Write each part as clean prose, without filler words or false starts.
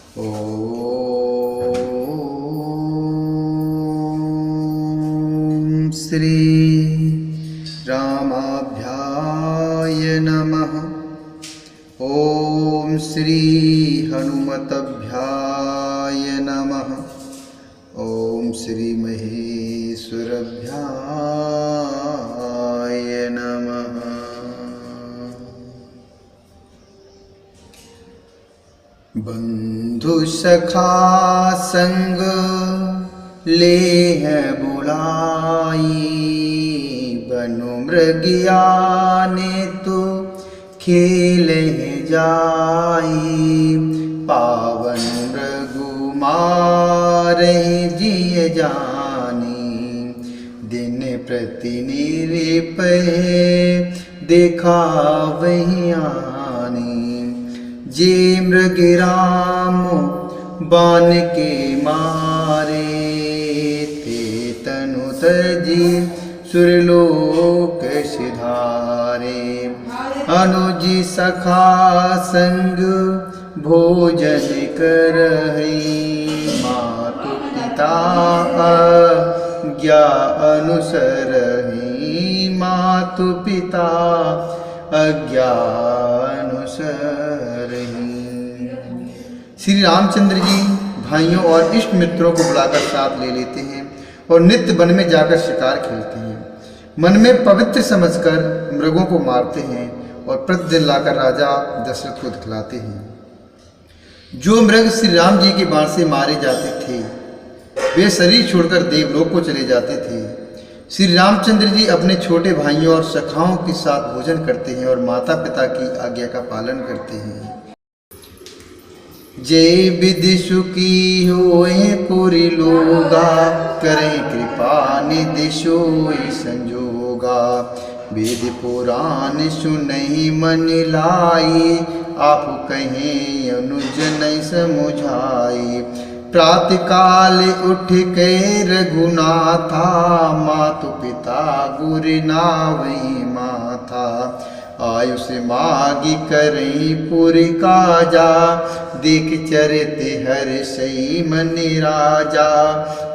ॐ श्री रामाभ्याय नमः। ॐ श्री हनुमतभ्याय नमः। ॐ श्री महेश्वरभ्याय नमः। बंधु सखा संग लेह बुलाई, बनु मृगिया ने तो खेले जाई। पावन मृगु मारे जिय जानी, दिन प्रति निरपे देखा वही आनी। जे मृगराम बान के मारे, ते तनु तजी सुरलोक सिधारे। अनुजी सखा संग भोजन करहि, मातु पिता आज्ञा अनुसरहि। मातु पिता आज्ञा अनुसरहि। श्री रामचंद्र जी भाइयों और इष्ट मित्रों को बुलाकर साथ ले लेते हैं और नित्य वन में जाकर शिकार खेलते हैं। मन में पवित्र समझकर मृगों को मारते हैं और प्रतिदिन लाकर राजा दशरथ को दिखलाते हैं। जो मृग श्री राम जी के बाण से मारे जाते थे, वे शरीर छोड़कर देवलोक को चले जाते थे। श्री रामचंद्र जी अपने छोटे भाइयों और सखाओं के साथ भोजन करते हैं और माता पिता की आज्ञा का पालन करते हैं। जय विधि सुखी होए पुरी लोगा, करें कृपा निधि सोई संजोगा। वेद पुराण सुनहि मन लाई, आप कहें अनुज नहीं समुझाई। प्रातः काल उठ के रघुनाथा, मातु पिता गुर नावई माथा। आयुष मागी करई पुरि काजा, देख चरित हर्षई मन राजा।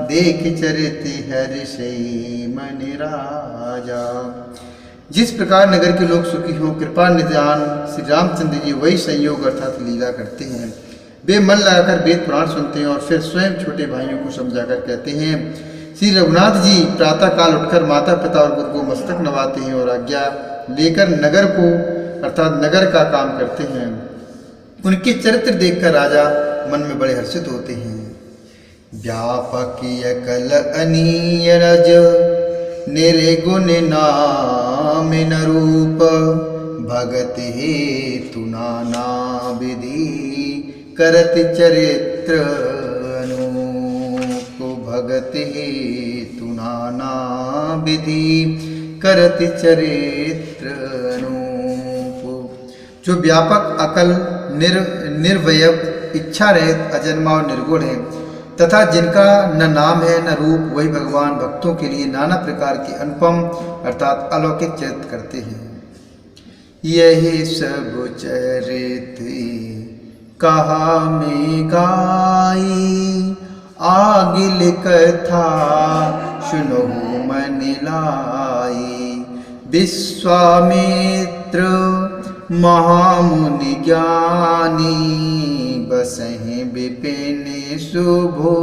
देख चरित हर्षई मन राजा। जिस प्रकार नगर के लोग सुखी हों, कृपा निधान श्री रामचंद्र जी वही संयोग अर्थात लीला करते हैं। वे मन लगाकर वेद पुराण सुनते हैं और फिर स्वयं छोटे भाइयों को समझाकर कहते हैं। श्री रघुनाथ जी प्रातःकाल उठकर माता पिता और गुरु को मस्तक नवाते हैं और आज्ञा लेकर नगर को अर्थात नगर का काम करते हैं। उनके चरित्र देखकर राजा मन में बड़े हर्षित होते हैं। व्यापक अकल अनीरज, निर्गुण नाम न रूप। भगत हेतु नाना विधि, करत चरित्र अनूप। भगत हेतु नाना विधि, करत चरित्र अनूप। जो व्यापक अकल निर्वयव इच्छा रहित अजन्मा और निर्गुण है तथा जिनका न नाम है न रूप, वही भगवान भक्तों के लिए नाना प्रकार के अनुपम अर्थात अलौकिक चरित्र करते हैं। यही सब चरित्र कहा में गाई, आगिल कथा सुनो मन लाई। विश्वामित्र महामुनि ज्ञानी, बसहि विपिन शुभो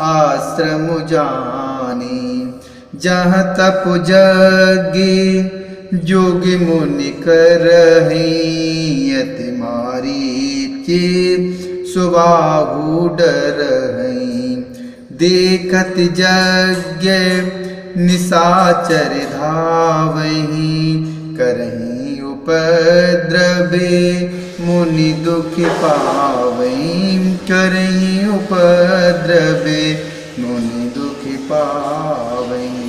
आश्रम जानी। जहाँ तप जगी जोगी मुनि करहि, यति मारीचि सुबाहु डरहि। देखत यज्ञ निशाचर धावहि, करहि उपद्रवे मुनि दुख पावहि। करहि उपद्रवे मुनि दुख पावहि।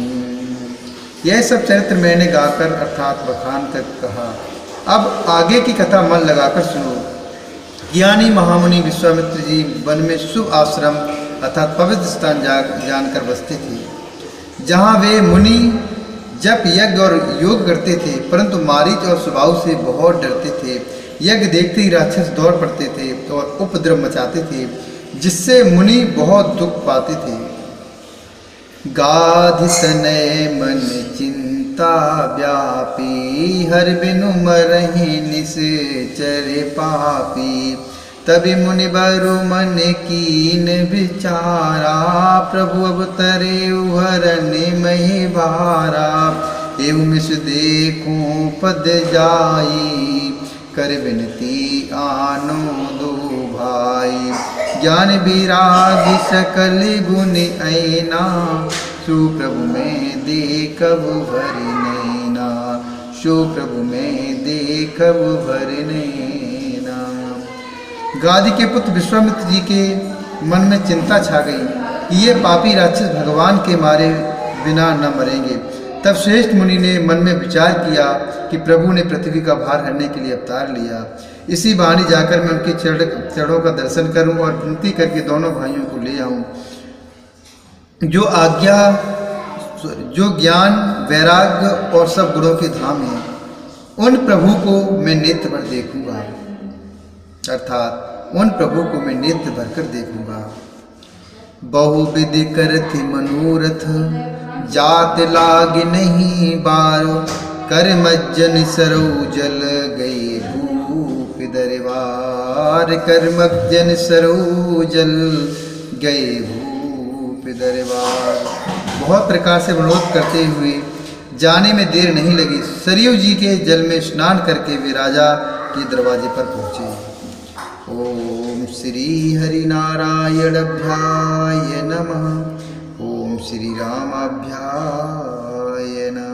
यह सब चरित्र मैंने गाकर अर्थात बखान कर कहा। अब आगे की कथा मन लगाकर सुनो। ज्ञानी महामुनि विश्वामित्र जी वन में शुभ आश्रम अर्थात पवित्र स्थान जानकर बसते थे, जहाँ वे मुनि जप यज्ञ और योग करते थे, परंतु मारीच और सुबाहु से बहुत डरते थे। यज्ञ देखते ही राक्षस दौड़ पड़ते थे और उपद्रव मचाते थे, जिससे मुनि बहुत दुख पाते थे। गाधि तनय मन चिंता व्यापी, हर बिनु मरहि निश्चर पापी। तभी मुनि बरु मन कीन विचारा, प्रभु अवतरे हरन महि भारा। एवं इस देखूं पद जाई, कर विनती आनो दो भाई। ज्ञान विराग सकल गुण ऐना, सुप्रभु में देखब भर नैना। सुप्रभु में देखब भर नैना। गाधि के पुत्र विश्वामित्र जी के मन में चिंता छा गई कि ये पापी राक्षस भगवान के मारे बिना न मरेंगे। तब श्रेष्ठ मुनि ने मन में विचार किया कि प्रभु ने पृथ्वी का भार हरने के लिए अवतार लिया। इसी बहाने जाकर मैं उनके चरणों का दर्शन करूं और विनती करके दोनों भाइयों को ले आऊं। जो ज्ञान, वैराग्य और सब गुणों के धाम है, उन प्रभु को मैं नेत्र भर देखूंगा, अर्थात उन प्रभु को मैं नेत्र भर कर देखूंगा। बहुविधि करथि मनोरथ, जात लाग नहीं बारो। कर मज्जन सरऊ जल गए भूप दरबार। कर मज्जन सरऊ जल गए भूप दरबार। बहुत प्रकार से मनोरथ करते हुए जाने में देर नहीं लगी। सरयू जी के जल में स्नान करके वे राजा के दरवाजे पर पहुँचे। ओम श्री हरि नारायणाभ्याय नमः। ओम श्री रामाभ्याय नमः।